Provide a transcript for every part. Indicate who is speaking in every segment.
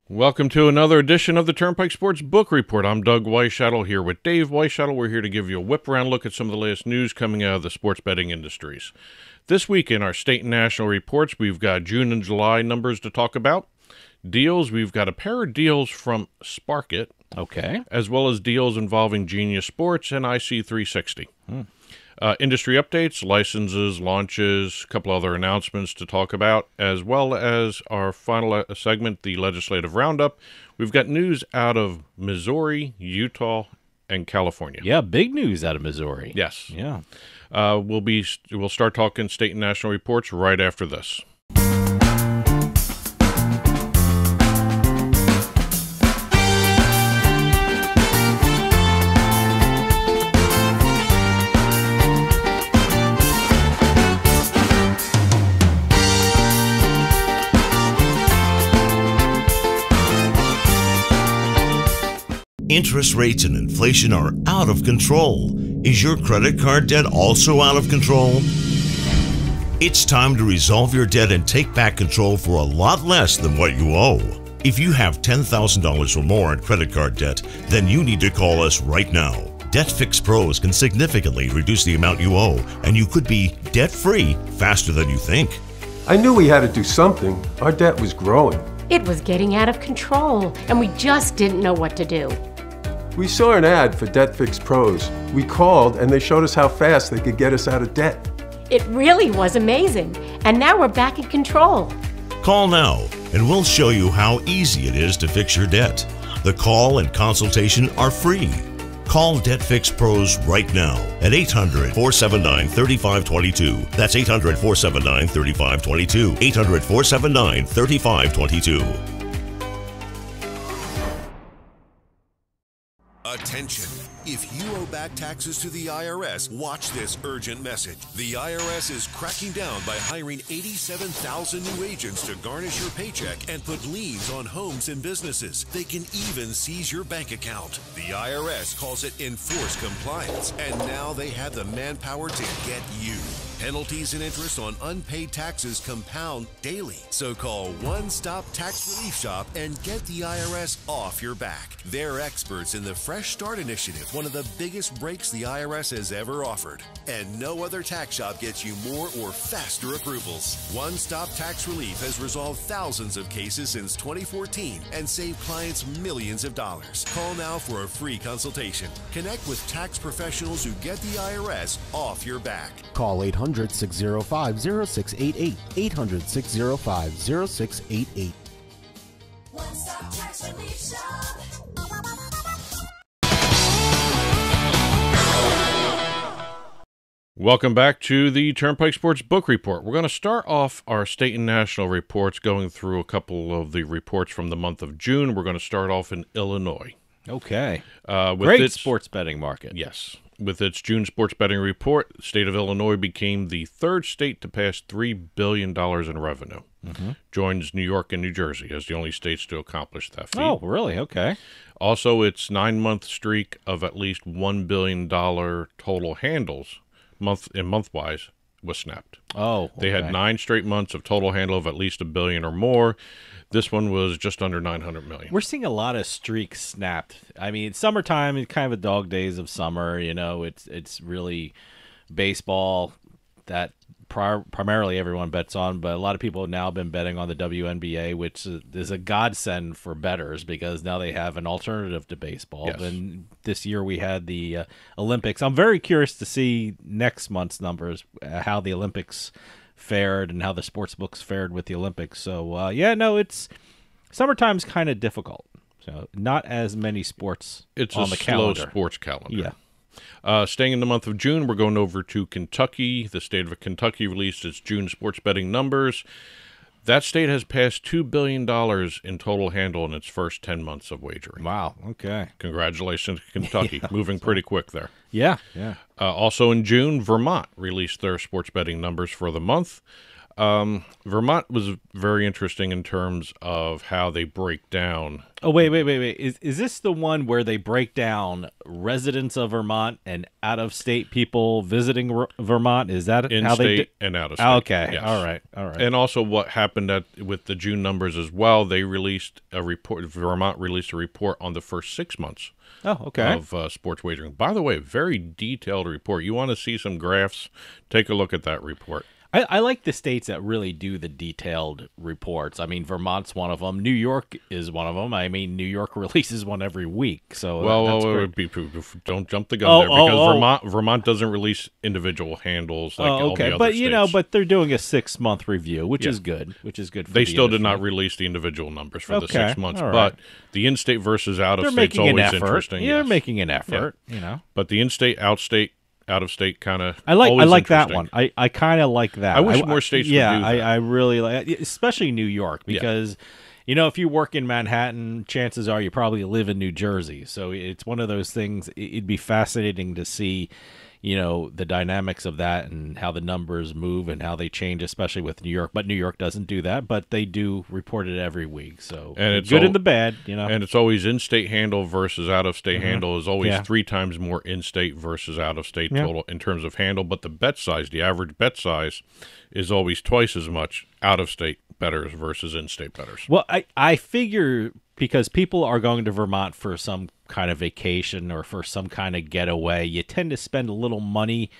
Speaker 1: Welcome to another edition of the Turnpike Sports Book Report. I'm Doug Weischadle here with Dave Weischadle. We're here to give you a whip-around look at some of the latest news coming out of the sports betting industries. This week in our state and national reports, we've got June and July numbers to talk about. Deals, we've got a pair of deals from Sparket.
Speaker 2: Okay.
Speaker 1: As well as deals involving Genius Sports and IC360. Industry updates, licenses, launches, a couple other announcements to talk about, as well as our final segment, the Legislative Roundup. We've got news out of Missouri, Utah, and California.
Speaker 2: Yeah, big news out of Missouri.
Speaker 1: Yes.
Speaker 2: Yeah.
Speaker 1: We'll start talking state and national reports right after this.
Speaker 3: Interest rates and inflation are out of control. Is your credit card debt also out of control? It's time to resolve your debt and take back control for a lot less than what you owe. If you have $10,000 or more in credit card debt, then you need to call us right now. Debt Fix Pros can significantly reduce the amount you owe, and you could be debt-free faster than you think.
Speaker 4: I knew we had to do something. Our debt was growing.
Speaker 5: It was getting out of control, and we just didn't know what to do.
Speaker 4: We saw an ad for Debt Fix Pros. We called and they showed us how fast they could get us out of debt.
Speaker 5: It really was amazing, and now we're back in control.
Speaker 3: Call now and we'll show you how easy it is to fix your debt. The call and consultation are free. Call Debt Fix Pros right now at 800-479-3522. That's 800-479-3522. 800-479-3522.
Speaker 6: Attention. If you owe back taxes to the IRS, watch this urgent message. The IRS is cracking down by hiring 87,000 new agents to garnish your paycheck and put liens on homes and businesses. They can even seize your bank account. The IRS calls it enforced compliance, and now they have the manpower to get you. Penalties and interest on unpaid taxes compound daily. So call One Stop Tax Relief Shop and get the IRS off your back. They're experts in the Fresh Start Initiative, one of the biggest breaks the IRS has ever offered. And no other tax shop gets you more or faster approvals. One Stop Tax Relief has resolved thousands of cases since 2014 and saved clients millions of dollars. Call now for a free consultation. Connect with tax professionals who get the IRS off your back.
Speaker 7: Call 800-605-0688. 800-605-0688.
Speaker 8: One Stop Tax Relief Shop.
Speaker 1: Welcome back to the Turnpike Sports Book Report. We're going to start off our state and national reports going through a couple of the reports from the month of June. We're going to start off in Illinois.
Speaker 2: Okay.
Speaker 1: Great
Speaker 2: sports betting market.
Speaker 1: Yes. With its June sports betting report, the state of Illinois became the third state to pass $3 billion in revenue. Joins New York and New Jersey as the only states to accomplish that feat.
Speaker 2: Oh, really? Okay.
Speaker 1: Also, its 9-month streak of at least $1 billion total handles month-wise was snapped.
Speaker 2: Oh, okay.
Speaker 1: They had 9 straight months of total handle of at least $1 billion or more. This one was just under $900 million.
Speaker 2: We're seeing a lot of streaks snapped. I mean, summertime is kind of a dog days of summer. You know, it's really baseball that primarily everyone bets on, but a lot of people have now been betting on the WNBA, which is a godsend for bettors because now they have an alternative to baseball.
Speaker 1: Yes.
Speaker 2: And this year we had the Olympics. I'm very curious to see next month's numbers, how the Olympics fared and how the sports books fared with the Olympics. So, it's summertime's kind of difficult. So not as many sports on the calendar.
Speaker 1: It's a slow sports calendar.
Speaker 2: Yeah.
Speaker 1: Staying in the month of June, we're going over to Kentucky. The state of Kentucky released its June sports betting numbers. That state has passed $2 billion in total handle in its first 10 months of wagering.
Speaker 2: Wow. Okay.
Speaker 1: Congratulations, Kentucky. Moving pretty quick there.
Speaker 2: Yeah.
Speaker 1: Also in June, Vermont released their sports betting numbers for the month. Vermont was very interesting in terms of how they break down.
Speaker 2: Oh, wait. Is this the one where they break down residents of Vermont and out-of-state people visiting Vermont? Is that how they
Speaker 1: in-state and out-of-state?
Speaker 2: Okay.
Speaker 1: Yes.
Speaker 2: All right.
Speaker 1: And also what happened with the June numbers as well, they released a report. Vermont released a report on the first 6 months of sports wagering. By the way, very detailed report. You want to see some graphs, take a look at that report.
Speaker 2: I like the states that really do the detailed reports. I mean, Vermont's one of them. New York is one of them. I mean, New York releases one every week. So
Speaker 1: don't jump the gun there because Vermont doesn't release individual handles like all the other
Speaker 2: but
Speaker 1: states.
Speaker 2: But they're doing a 6-month review, which is good. Which is good. For
Speaker 1: they still did
Speaker 2: industry.
Speaker 1: not release the individual numbers for the 6 months,
Speaker 2: all right.
Speaker 1: but the in-state versus out-of-state is always interesting.
Speaker 2: They're
Speaker 1: yes.
Speaker 2: making an effort. You know,
Speaker 1: but the in-state, out-of-state kind of
Speaker 2: I like that one. I kind of like that.
Speaker 1: I wish more states would do that.
Speaker 2: I really like, especially New York, because you know, if you work in Manhattan, chances are you probably live in New Jersey. So it's one of those things. It'd be fascinating to see, you know, the dynamics of that and how the numbers move and how they change, especially with New York. But New York doesn't do that, but they do report it every week. So
Speaker 1: and it's
Speaker 2: good and the bad, you know.
Speaker 1: And it's always in-state handle versus out-of-state handle is always 3 times more in-state versus out-of-state total in terms of handle. But the bet size, the average bet size, is always twice as much out-of-state bettors versus in-state bettors.
Speaker 2: Well, I figure because people are going to Vermont for some kind of vacation or for some kind of getaway, you tend to spend a little money,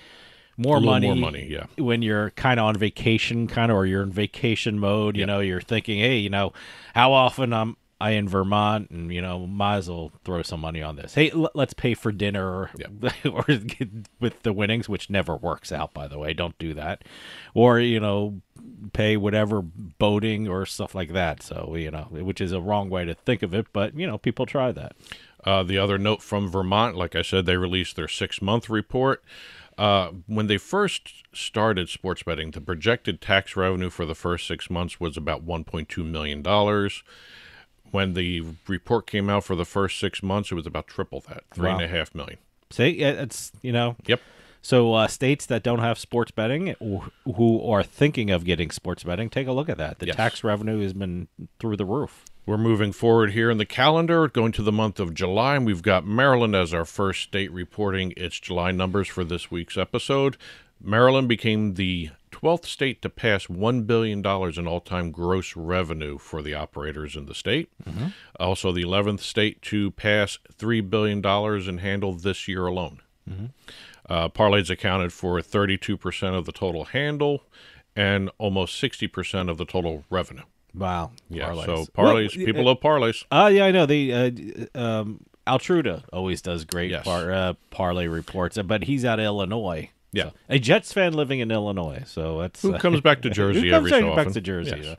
Speaker 2: more money, when you're kind of on vacation, or you're in vacation mode. You know, you're thinking, hey, you know, how often am I in Vermont, and you know, might as well throw some money on this. Hey, let's pay for dinner or with the winnings, which never works out, by the way. Don't do that, or you know, pay whatever boating or stuff like that. So you know, which is a wrong way to think of it, but you know, people try that.
Speaker 1: The other note from Vermont, like I said, they released their 6-month report. When they first started sports betting, the projected tax revenue for the first 6 months was about $1.2 million. When the report came out for the first 6 months, it was about triple that, $3.5 million.
Speaker 2: See, it's, you know.
Speaker 1: Yep.
Speaker 2: So states that don't have sports betting or who are thinking of getting sports betting, take a look at that. The tax revenue has been through the roof.
Speaker 1: We're moving forward here in the calendar, going to the month of July, and we've got Maryland as our first state reporting its July numbers for this week's episode. Maryland became the 12th state to pass $1 billion in all-time gross revenue for the operators in the state. Also the 11th state to pass $3 billion in handle this year alone. Parlays accounted for 32% of the total handle and almost 60% of the total revenue.
Speaker 2: Wow.
Speaker 1: Yeah,
Speaker 2: parlays.
Speaker 1: so parlays, people love parlays.
Speaker 2: Yeah, I know. Altruda always does great parlay reports, but he's out of Illinois.
Speaker 1: Yeah.
Speaker 2: So, a Jets fan living in Illinois. So that's
Speaker 1: who comes back to Jersey every so often.
Speaker 2: Back to Jersey. Yes.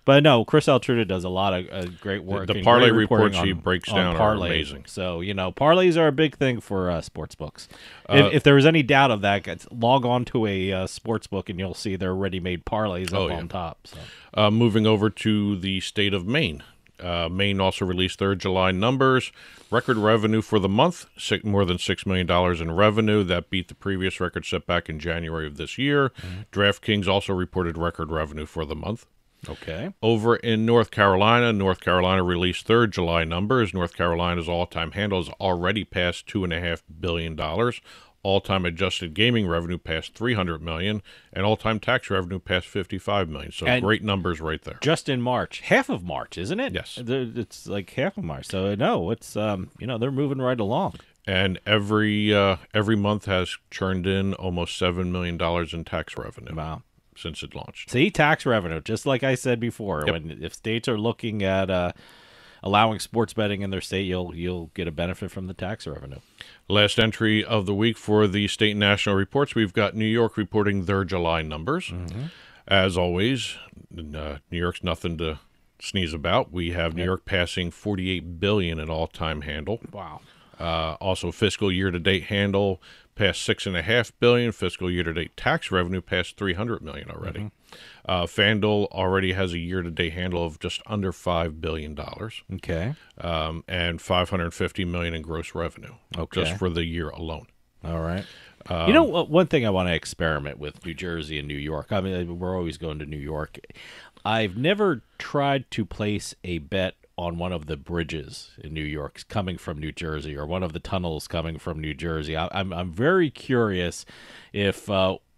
Speaker 2: But no, Chris Altruda does a lot of great work.
Speaker 1: The parlay reports he breaks down are amazing.
Speaker 2: So, you know, parlays are a big thing for sports books. If there was any doubt of that, log on to a sports book and you'll see their ready-made parlays up on top. So.
Speaker 1: Moving over to the state of Maine. Maine also released their July numbers. Record revenue for the month, more than $6 million in revenue. That beat the previous record set back in January of this year. DraftKings also reported record revenue for the month.
Speaker 2: Okay.
Speaker 1: Over in North Carolina released their July numbers. North Carolina's all-time handle has already passed $2.5 billion. All-time adjusted gaming revenue passed $300 million, and all-time tax revenue passed $55 million. So great numbers right there.
Speaker 2: Just in March, half of March, isn't it?
Speaker 1: Yes,
Speaker 2: it's like half of March. So no, it's you know, they're moving right along.
Speaker 1: And every month has churned in almost $7 million in tax revenue.
Speaker 2: Wow.
Speaker 1: Since it launched.
Speaker 2: See, tax revenue, just like I said before, if states are looking at allowing sports betting in their state, you'll get a benefit from the tax revenue.
Speaker 1: Last entry of the week for the state and national reports, we've got New York reporting their July numbers. As always, New York's nothing to sneeze about. We have New York passing $48 billion in all-time handle.
Speaker 2: Wow.
Speaker 1: Also, fiscal year-to-date handle past $6.5 billion. Fiscal year-to-date tax revenue past $300 million already. FanDuel already has a year-to-date handle of just under $5 billion.
Speaker 2: Okay.
Speaker 1: And $550 million in gross revenue.
Speaker 2: Okay.
Speaker 1: Just for the year alone.
Speaker 2: All right. You know, one thing I want to experiment with New Jersey and New York. I mean, we're always going to New York. I've never tried to place a bet on one of the bridges in New York coming from New Jersey, or one of the tunnels coming from New Jersey. I'm very curious if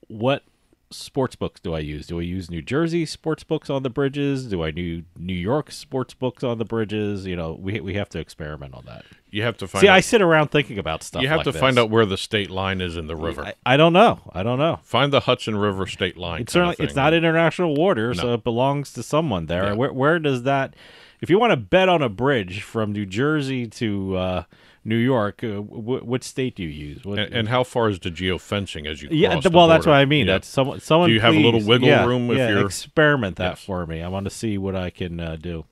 Speaker 2: what sports books do I use? Do I use New Jersey sports books on the bridges? Do I do New York sports books on the bridges? You know, we have to experiment on that.
Speaker 1: You have to find.
Speaker 2: See,
Speaker 1: out,
Speaker 2: I sit around thinking about stuff.
Speaker 1: You have
Speaker 2: like
Speaker 1: to
Speaker 2: this.
Speaker 1: find out where the state line is in the river.
Speaker 2: I don't know.
Speaker 1: Find the Hudson River state line.
Speaker 2: It's certainly it's not international water, so it belongs to someone there.
Speaker 1: Yeah.
Speaker 2: Where does that? If you want to bet on a bridge from New Jersey to New York, what state do you use?
Speaker 1: And how far is the geofencing as you cross
Speaker 2: Yeah,
Speaker 1: the
Speaker 2: well, that's
Speaker 1: border?
Speaker 2: what I mean.
Speaker 1: Yeah.
Speaker 2: That's someone.
Speaker 1: Do you have a little wiggle room if you're
Speaker 2: experiment that
Speaker 1: Yes.
Speaker 2: for me? I want to see what I can do.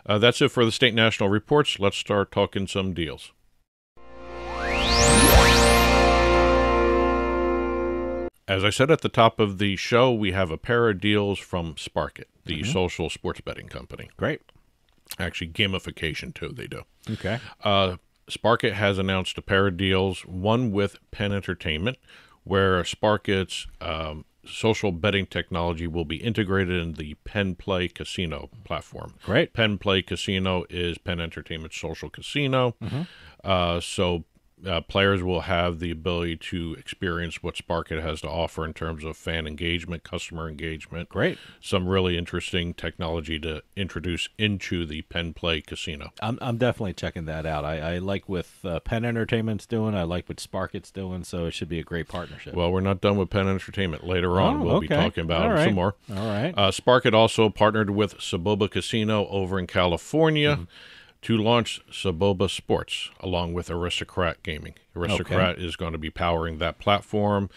Speaker 1: That's it for the State National Reports. Let's start talking some deals. As I said at the top of the show, we have a pair of deals from Sparket, the social sports betting company.
Speaker 2: Great.
Speaker 1: Actually, gamification, too, they do.
Speaker 2: Okay.
Speaker 1: Sparket has announced a pair of deals, one with Penn Entertainment, where Sparket's social betting technology will be integrated in the Penn Play Casino platform.
Speaker 2: Great.
Speaker 1: Penn Play Casino is Penn Entertainment's social casino. So players will have the ability to experience what Sparket has to offer in terms of fan engagement, customer engagement.
Speaker 2: Great.
Speaker 1: Some really interesting technology to introduce into the Penn Play Casino.
Speaker 2: I'm definitely checking that out. I like what Penn Entertainment's doing. I like what Sparket's doing, so it should be a great partnership.
Speaker 1: Well, we're not done with Penn Entertainment. Later on, we'll be talking about
Speaker 2: All right.
Speaker 1: some more.
Speaker 2: All right.
Speaker 1: Sparket also partnered with Soboba Casino over in California to launch Soboba Sports, along with Aristocrat Gaming. Aristocrat is going to be powering that platform.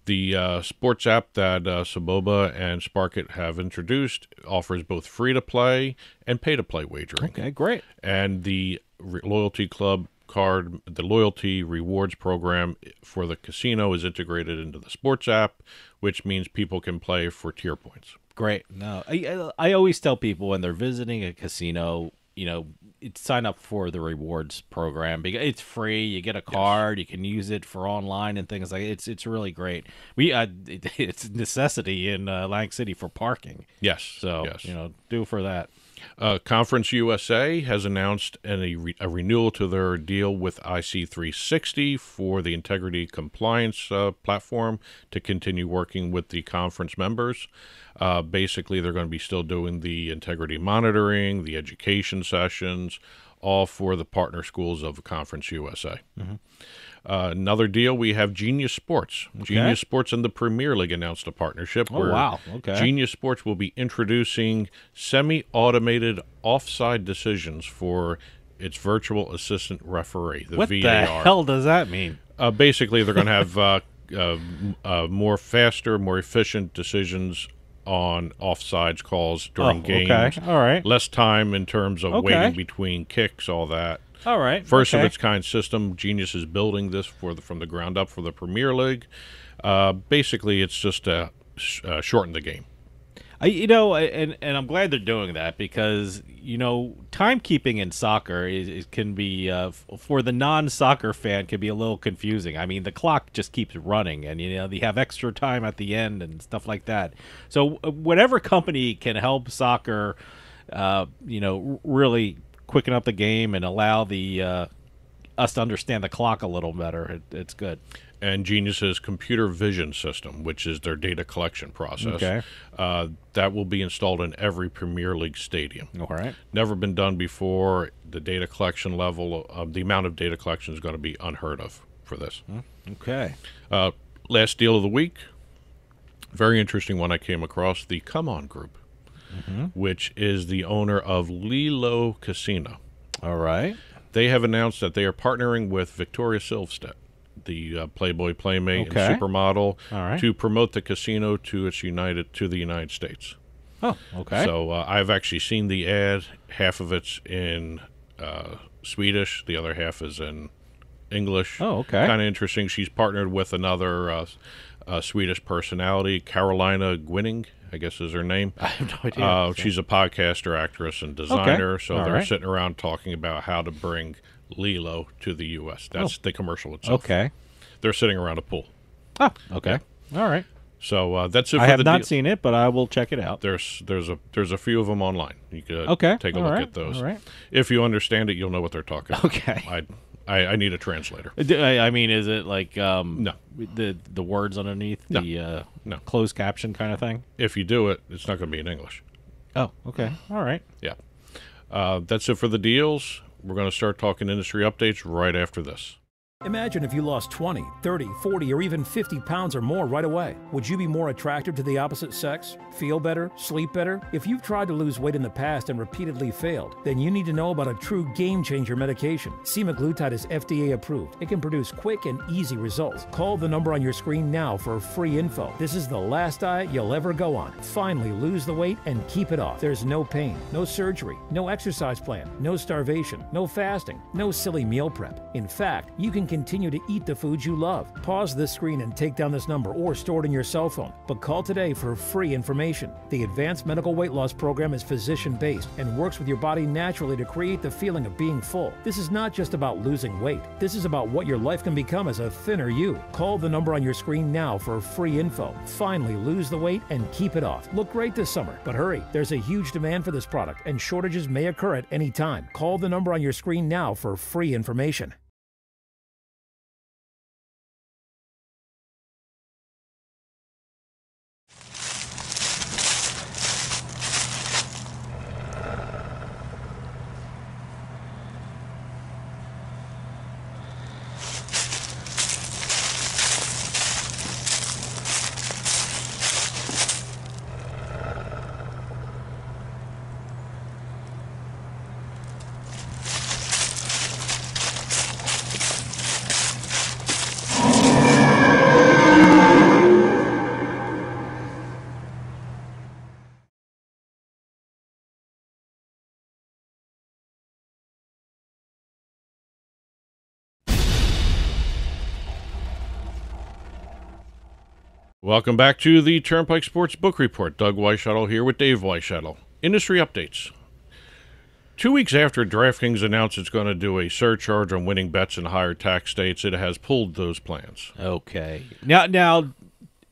Speaker 1: The sports app that Soboba and Sparket have introduced offers both free-to-play and pay-to-play wagering.
Speaker 2: Okay, great.
Speaker 1: And the loyalty club card, the loyalty rewards program for the casino is integrated into the sports app, which means people can play for tier points.
Speaker 2: Great. No, I always tell people when they're visiting a casino, you know, sign up for the rewards program because it's free. You get a card, you can use it for online and things like that. It's really great. It's a necessity in Atlantic City for parking.
Speaker 1: Yes.
Speaker 2: So you know, do for that.
Speaker 1: Conference USA has announced a renewal to their deal with IC360 for the integrity compliance platform to continue working with the conference members. Basically, they're going to be still doing the integrity monitoring, the education sessions, all for the partner schools of Conference USA. Another deal, we have Genius Sports. Genius Sports and the Premier League announced a partnership where
Speaker 2: wow. Okay.
Speaker 1: Genius Sports will be introducing semi-automated offside decisions for its virtual assistant referee, the
Speaker 2: What
Speaker 1: VAR.
Speaker 2: the hell does that mean?
Speaker 1: Basically, they're going to have more faster, more efficient decisions on offsides calls during games.
Speaker 2: Okay. All right.
Speaker 1: Less time in terms of waiting between kicks, all that.
Speaker 2: All right.
Speaker 1: First of its kind system. Genius is building this from the ground up for the Premier League. Basically, it's just to shorten the game.
Speaker 2: And I'm glad they're doing that because, you know, timekeeping in soccer can be, for the non-soccer fan, can be a little confusing. I mean, the clock just keeps running and, you know, they have extra time at the end and stuff like that. So whatever company can help soccer, you know, really quicken up the game and allow the us to understand the clock a little better, it's good.
Speaker 1: And Genius's computer vision system, which is their data collection process, that will be installed in every Premier League stadium.
Speaker 2: All right.
Speaker 1: Never been done before. The data collection level, the amount of data collection is going to be unheard of for this.
Speaker 2: Okay.
Speaker 1: Last deal of the week, very interesting one I came across, the Come On Group, which is the owner of Lilo Casino.
Speaker 2: All right.
Speaker 1: They have announced that they are partnering with Victoria Silvstedt, the Playboy Playmate and supermodel, to promote the casino to the United States.
Speaker 2: Oh, okay.
Speaker 1: So I've actually seen the ad. Half of it's in Swedish, the other half is in English.
Speaker 2: Oh, okay.
Speaker 1: Kind of interesting. She's partnered with another Swedish personality, Carolina Gynning, I guess is her name.
Speaker 2: I have no idea.
Speaker 1: She's a podcaster, actress, and designer. So
Speaker 2: All
Speaker 1: they're
Speaker 2: right.
Speaker 1: sitting around talking about how to bring Lilo to the U.S. That's the commercial itself.
Speaker 2: Okay.
Speaker 1: They're sitting around a pool.
Speaker 2: Oh, okay. All right.
Speaker 1: So that's it for
Speaker 2: I have
Speaker 1: the
Speaker 2: not seen it, but I will check it out.
Speaker 1: There's a few of them online. You could take a
Speaker 2: All
Speaker 1: look
Speaker 2: right.
Speaker 1: at those.
Speaker 2: All right.
Speaker 1: If you understand it, you'll know what they're talking about.
Speaker 2: Okay.
Speaker 1: I need a translator.
Speaker 2: I mean, is it like
Speaker 1: No.
Speaker 2: the words underneath
Speaker 1: No.
Speaker 2: the
Speaker 1: No.
Speaker 2: closed caption kind of thing?
Speaker 1: If you do it, it's not going to be in English.
Speaker 2: Oh, okay. All right.
Speaker 1: Yeah. That's it for the deals. We're going to start talking industry updates right after this.
Speaker 7: Imagine if you lost 20, 30, 40, or even 50 pounds or more right away. Would you be more attracted to the opposite sex? Feel better? Sleep better? If you've tried to lose weight in the past and repeatedly failed, then you need to know about a true game-changer medication. Semaglutide is FDA approved. It can produce quick and easy results. Call the number on your screen now for free info. This is the last diet you'll ever go on. Finally lose the weight and keep it off. There's no pain, no surgery, no exercise plan, no starvation, no fasting, no silly meal prep. In fact, you can continue to eat the foods you love. Pause this screen and take down this number or store it in your cell phone. But call today for free information. The Advanced Medical Weight Loss Program is physician-based and works with your body naturally to create the feeling of being full. This is not just about losing weight. This is about what your life can become as a thinner you. Call the number on your screen now for free info. Finally lose the weight and keep it off. Look great this summer, but hurry. There's a huge demand for this product and shortages may occur at any time. Call the number on your screen now for free information.
Speaker 1: Welcome back to the Turnpike Sports Book Report. Doug Weischadle here with Dave Weischadle. Industry updates. 2 weeks after DraftKings announced it's going to do a surcharge on winning bets in higher tax states, it has pulled those plans.
Speaker 2: Okay. Now,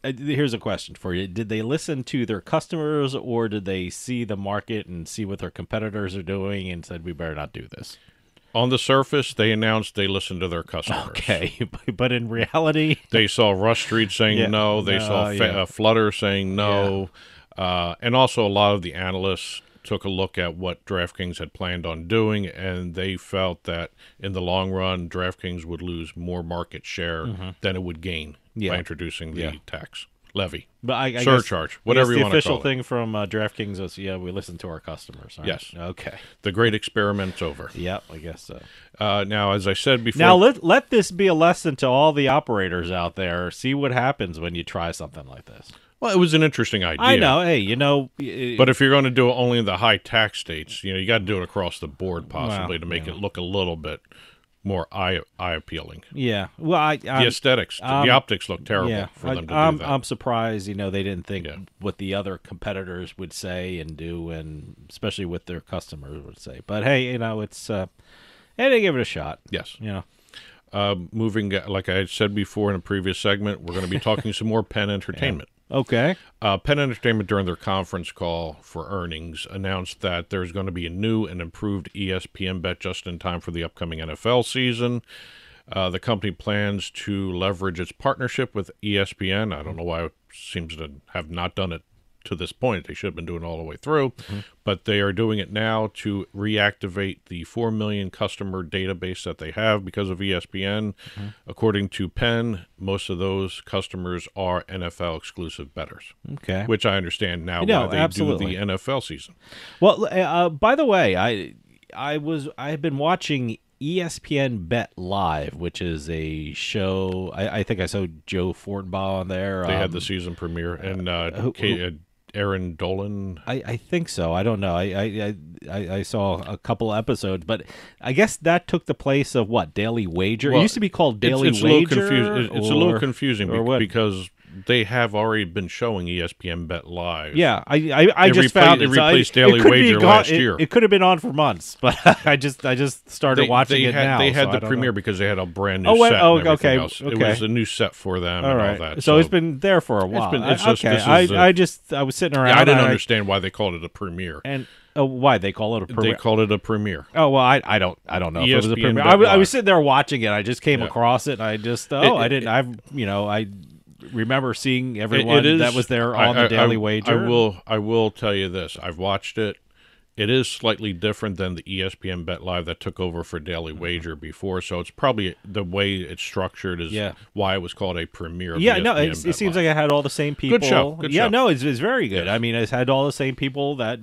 Speaker 2: here's a question for you. Did they listen to their customers, or did they see the market and see what their competitors are doing and said, we better not do this?
Speaker 1: On the surface, they announced they listened to their customers.
Speaker 2: Okay, but in reality,
Speaker 1: they saw Rush Street saying no. They saw Flutter saying no. And also a lot of the analysts took a look at what DraftKings had planned on doing, and they felt that in the long run, DraftKings would lose more market share than it would gain by introducing the tax levy.
Speaker 2: But I
Speaker 1: surcharge,
Speaker 2: guess,
Speaker 1: whatever you
Speaker 2: want to call it.
Speaker 1: The
Speaker 2: official thing from DraftKings is, we listen to our customers. Right?
Speaker 1: Yes.
Speaker 2: Okay.
Speaker 1: The great experiment's over.
Speaker 2: Yep, I guess so.
Speaker 1: Now, as I said before...
Speaker 2: Now, let this be a lesson to all the operators out there. See what happens when you try something like this.
Speaker 1: Well, it was an interesting idea.
Speaker 2: I know. Hey,
Speaker 1: but if you're going to do it only in the high tax states, you got to do it across the board possibly to make it look a little bit more eye appealing.
Speaker 2: Yeah. Well, the
Speaker 1: aesthetics, the optics look terrible for them to do that. I'm
Speaker 2: surprised, they didn't think what the other competitors would say and do, and especially what their customers would say. But hey, it's they give it a shot.
Speaker 1: Yes.
Speaker 2: Moving,
Speaker 1: like I said before in a previous segment, we're going to be talking some more Penn Entertainment.
Speaker 2: Okay.
Speaker 1: Penn Entertainment, during their conference call for earnings, announced that there's going to be a new and improved ESPN bet just in time for the upcoming NFL season. The company plans to leverage its partnership with ESPN. I don't know why it seems to have not done it to this point. They should have been doing it all the way through, but they are doing it now to reactivate the 4 million customer database that they have because of ESPN. According to Penn, most of those customers are NFL exclusive bettors.
Speaker 2: Okay,
Speaker 1: which I understand now why they do the NFL season.
Speaker 2: Well, by the way, I have been watching ESPN Bet Live, which is a show. I think I saw Joe Fortenbaugh on there.
Speaker 1: They had the season premiere, and Aaron Dolan.
Speaker 2: I think so. I don't know. I saw a couple episodes, but I guess that took the place of what, Daily Wager? It used to be called Daily Wager.
Speaker 1: It's a little confusing because they have already been showing ESPN Bet Live.
Speaker 2: Yeah, I just found
Speaker 1: it replaced Daily Wager last year.
Speaker 2: It could have been on for months, but I just started watching it now.
Speaker 1: They had
Speaker 2: so
Speaker 1: the premiere because they had a brand new set.
Speaker 2: Okay.
Speaker 1: It was a new set for them
Speaker 2: all right.
Speaker 1: all that.
Speaker 2: So it's been there for a while. I was sitting around.
Speaker 1: I didn't understand why they called it a premiere.
Speaker 2: And why they call it a premiere?
Speaker 1: They called it a premiere.
Speaker 2: Oh well, I don't know if it was a premiere. I was sitting there watching it. I just came across it. And I just I remember seeing everyone that was there on the Daily Wager.
Speaker 1: I will tell you this. I've watched it. It is slightly different than the ESPN Bet Live that took over for Daily Wager before, so it's probably the way it's structured is why it was called a premiere. Of ESPN
Speaker 2: it seems like it had all the same people.
Speaker 1: Good show.
Speaker 2: It's very good. Yes. I mean, it's had all the same people that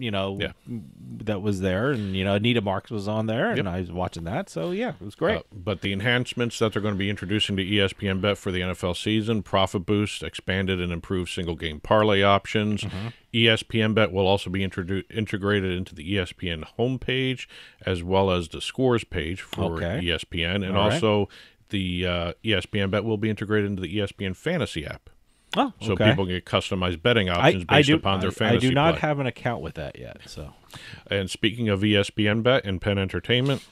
Speaker 2: that was there, and Anita Marks was on there, and I was watching that. So it was great.
Speaker 1: But the enhancements that they're going to be introducing to ESPN Bet for the NFL season: profit boost, expanded and improved single game parlay options. ESPN Bet will also be integrated into the ESPN homepage as well as the scores page for ESPN, and also the ESPN Bet will be integrated into the ESPN Fantasy app.
Speaker 2: Oh, okay.
Speaker 1: So people can get customized betting options based upon their fantasy
Speaker 2: I do not
Speaker 1: play.
Speaker 2: have an account with that yet. So,
Speaker 1: and speaking of ESPN Bet and Penn Entertainment,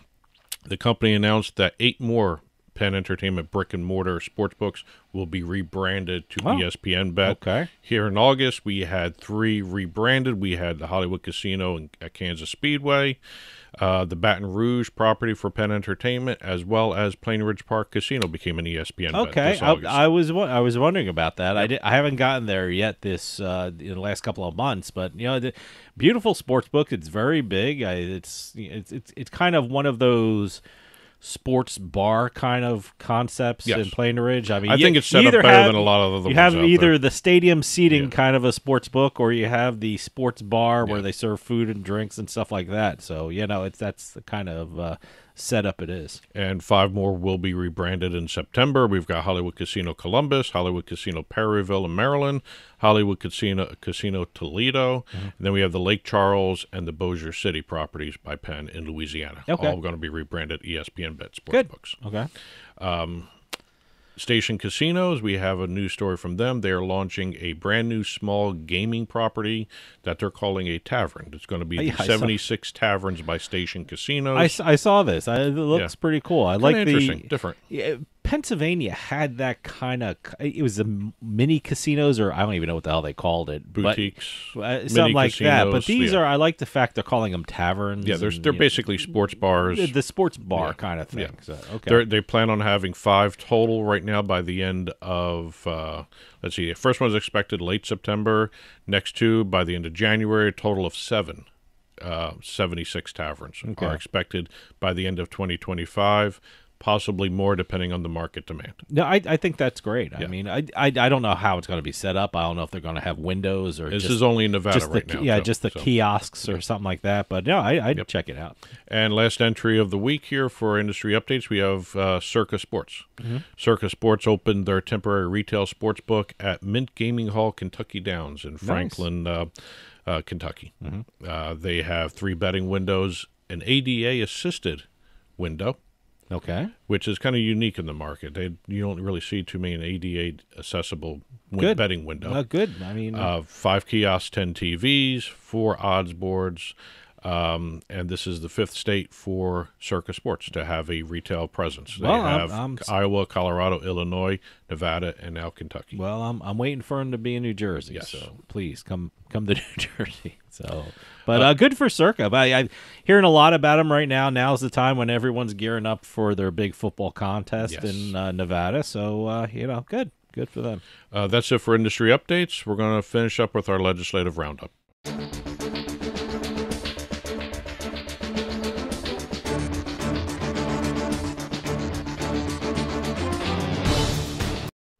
Speaker 1: the company announced that 8 more Penn Entertainment brick-and-mortar sportsbooks will be rebranded to ESPN Bet.
Speaker 2: Okay.
Speaker 1: Here in August, we had 3 rebranded. We had the Hollywood Casino at Kansas Speedway, the Baton Rouge property for Penn Entertainment, as well as Plain Ridge Park Casino became an ESPN Bet.
Speaker 2: Okay, I was wondering about that. I haven't gotten there yet this in the last couple of months, but the beautiful sportsbook. It's very big. It's kind of one of those sports bar kind of concepts in Plain Ridge. I mean,
Speaker 1: I think it's set up better than a lot of other ones.
Speaker 2: You have either the stadium seating kind of a sports book, or you have the sports bar where they serve food and drinks and stuff like that. So that's the kind of setup it is.
Speaker 1: And 5 more will be rebranded in September. We've got Hollywood Casino Columbus, Hollywood Casino Perryville in Maryland, Hollywood Casino Toledo, and then we have the Lake Charles and the Bossier City properties by Penn in Louisiana. All going to be rebranded ESPN Bet Sportsbooks.
Speaker 2: Okay.
Speaker 1: Station Casinos, we have a news story from them. They are launching a brand new small gaming property that they're calling a tavern. It's going to be the 76 Taverns by Station Casinos.
Speaker 2: I saw this. It looks pretty cool. I like
Speaker 1: interesting, different.
Speaker 2: Pennsylvania had that kind of. It was the mini casinos, or I don't even know what the hell they called it.
Speaker 1: Boutiques,
Speaker 2: something like that. But these are. I like the fact they're calling them taverns.
Speaker 1: Yeah, they're basically sports bars.
Speaker 2: The sports bar kind of thing. So, okay.
Speaker 1: They plan on having 5 total right now by the end of. Let's see. The first one is expected late September. Next 2 by the end of January. A total of 7. 76 taverns are expected by the end of 2025. Possibly more depending on the market demand.
Speaker 2: No, I think that's great. I mean, I don't know how it's going to be set up. I don't know if they're going to have windows or
Speaker 1: this is only in Nevada right now.
Speaker 2: Yeah, just the kiosks or something like that. But no, I'd check it out.
Speaker 1: And last entry of the week here for industry updates, we have Circa Sports. Circa Sports opened their temporary retail sports book at Mint Gaming Hall, Kentucky Downs in Franklin, Kentucky. They have 3 betting windows, an ADA-assisted window.
Speaker 2: Okay.
Speaker 1: Which is kind of unique in the market. You don't really see too many ADA accessible betting window.
Speaker 2: Good. I mean,
Speaker 1: 5 kiosks, 10 TVs, 4 odds boards, and this is the 5th state for Circa Sports to have a retail presence. They have Iowa, Colorado, Illinois, Nevada, and now Kentucky.
Speaker 2: Well, I'm waiting for them to be in New Jersey.
Speaker 1: Yes.
Speaker 2: So please come to New Jersey. So, but good for Circa. But I'm hearing a lot about them right now. Now's the time when everyone's gearing up for their big football contest in Nevada. So good for them.
Speaker 1: That's it for industry updates. We're going to finish up with our legislative roundup.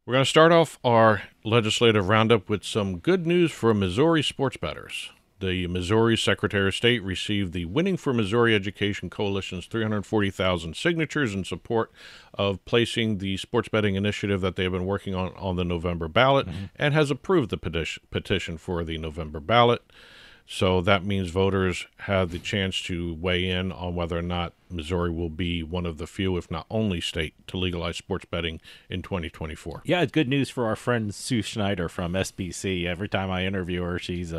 Speaker 1: We're going to start off our legislative roundup with some good news for Missouri sports bettors. The Missouri Secretary of State received the Winning for Missouri Education Coalition's 340,000 signatures in support of placing the sports betting initiative that they have been working on the November ballot and has approved the petition for the November ballot. So that means voters have the chance to weigh in on whether or not Missouri will be one of the few, if not only, state to legalize sports betting in 2024.
Speaker 2: Yeah, it's good news for our friend Sue Schneider from SBC. Every time I interview her, she's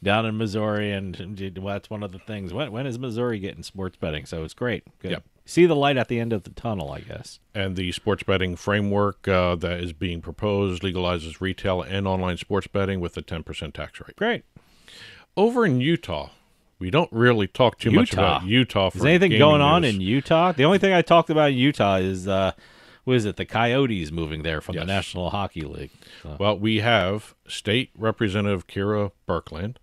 Speaker 2: down in Missouri, and that's one of the things. When is Missouri getting sports betting? So it's great. Good.
Speaker 1: Yep.
Speaker 2: See the light at the end of the tunnel, I guess.
Speaker 1: And the sports betting framework that is being proposed legalizes retail and online sports betting with a 10% tax rate.
Speaker 2: Great.
Speaker 1: Over in Utah, we don't really talk too much about Utah.
Speaker 2: Is anything going on
Speaker 1: news.
Speaker 2: in Utah? The only thing I talked about in Utah is, what is it, the Coyotes moving there from the National Hockey League. So.
Speaker 1: Well, we have State Representative Kira Birkland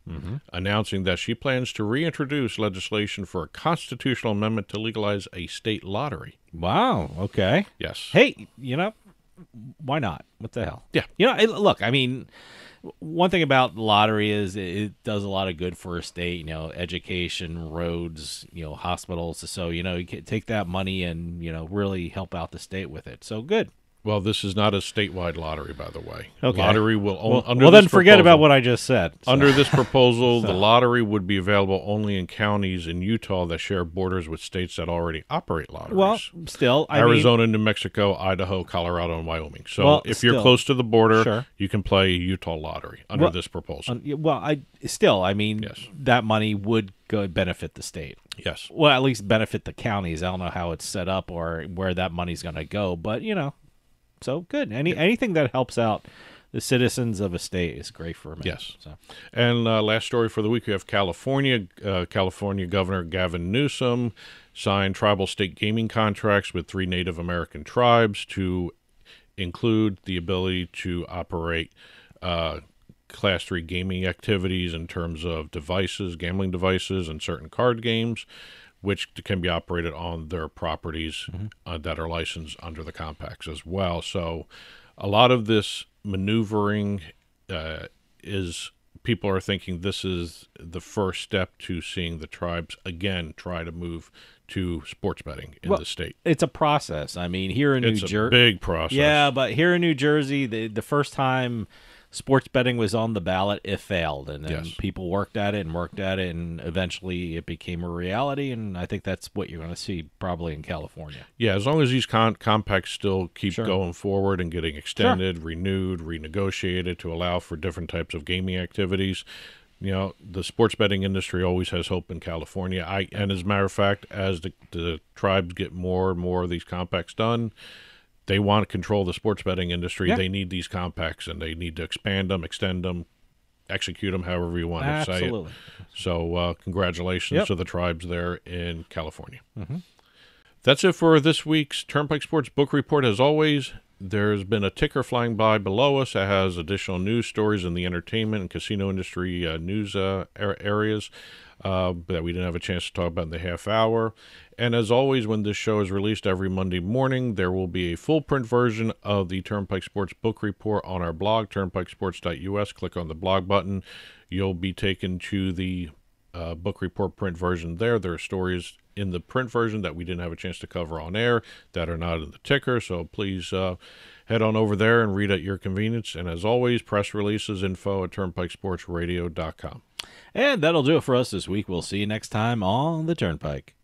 Speaker 1: announcing that she plans to reintroduce legislation for a constitutional amendment to legalize a state lottery.
Speaker 2: Wow, okay.
Speaker 1: Yes.
Speaker 2: Hey, why not? What the hell?
Speaker 1: Yeah.
Speaker 2: Look, I mean, one thing about the lottery is it does a lot of good for a state, education, roads, hospitals. So, you can take that money and, really help out the state with it. So good.
Speaker 1: Well, this is not a statewide lottery, by the way.
Speaker 2: Okay.
Speaker 1: Lottery will
Speaker 2: then forget about what I just said. So.
Speaker 1: Under this proposal, the lottery would be available only in counties in Utah that share borders with states that already operate lotteries.
Speaker 2: Well, still,
Speaker 1: Arizona, New Mexico, Idaho, Colorado, and Wyoming. So if you're close to the border, you can play a Utah lottery under this proposal.
Speaker 2: That money would go benefit the state.
Speaker 1: Yes.
Speaker 2: Well, at least benefit the counties. I don't know how it's set up or where that money's going to go, but so good. Anything that helps out the citizens of a state is great for me.
Speaker 1: Yes.
Speaker 2: So.
Speaker 1: And last story for the week, we have California. California Governor Gavin Newsom signed tribal state gaming contracts with 3 Native American tribes to include the ability to operate Class 3 gaming activities in terms of devices, gambling devices, and certain card games, which can be operated on their properties that are licensed under the compacts as well. So a lot of this maneuvering is people are thinking this is the first step to seeing the tribes again try to move to sports betting in the state.
Speaker 2: It's a process. I mean, here in New Jersey,
Speaker 1: it's a big process.
Speaker 2: Yeah, but here in New Jersey, the first time sports betting was on the ballot, it failed, and then people worked at it, and eventually it became a reality, and I think that's what you're going to see probably in California.
Speaker 1: Yeah, as long as these compacts still keep going forward and getting extended, renewed, renegotiated to allow for different types of gaming activities, the sports betting industry always has hope in California. And as a matter of fact, as the tribes get more and more of these compacts done, they want to control the sports betting industry. Yeah. They need these compacts, and they need to expand them, extend them, execute them, however you want to say it. So congratulations to the tribes there in California. That's it for this week's Turnpike Sports Book Report. As always, there's been a ticker flying by below us that has additional news stories in the entertainment and casino industry news areas that we didn't have a chance to talk about in the half hour. And as always, when this show is released every Monday morning, there will be a full print version of the Turnpike Sports Book Report on our blog, turnpikesports.us. Click on the blog button. You'll be taken to the book report print version there. There are stories in the print version that we didn't have a chance to cover on air that are not in the ticker, so please head on over there and read at your convenience. And as always, press releases info at turnpikesportsradio.com.
Speaker 2: And that'll do it for us this week. We'll see you next time on the Turnpike.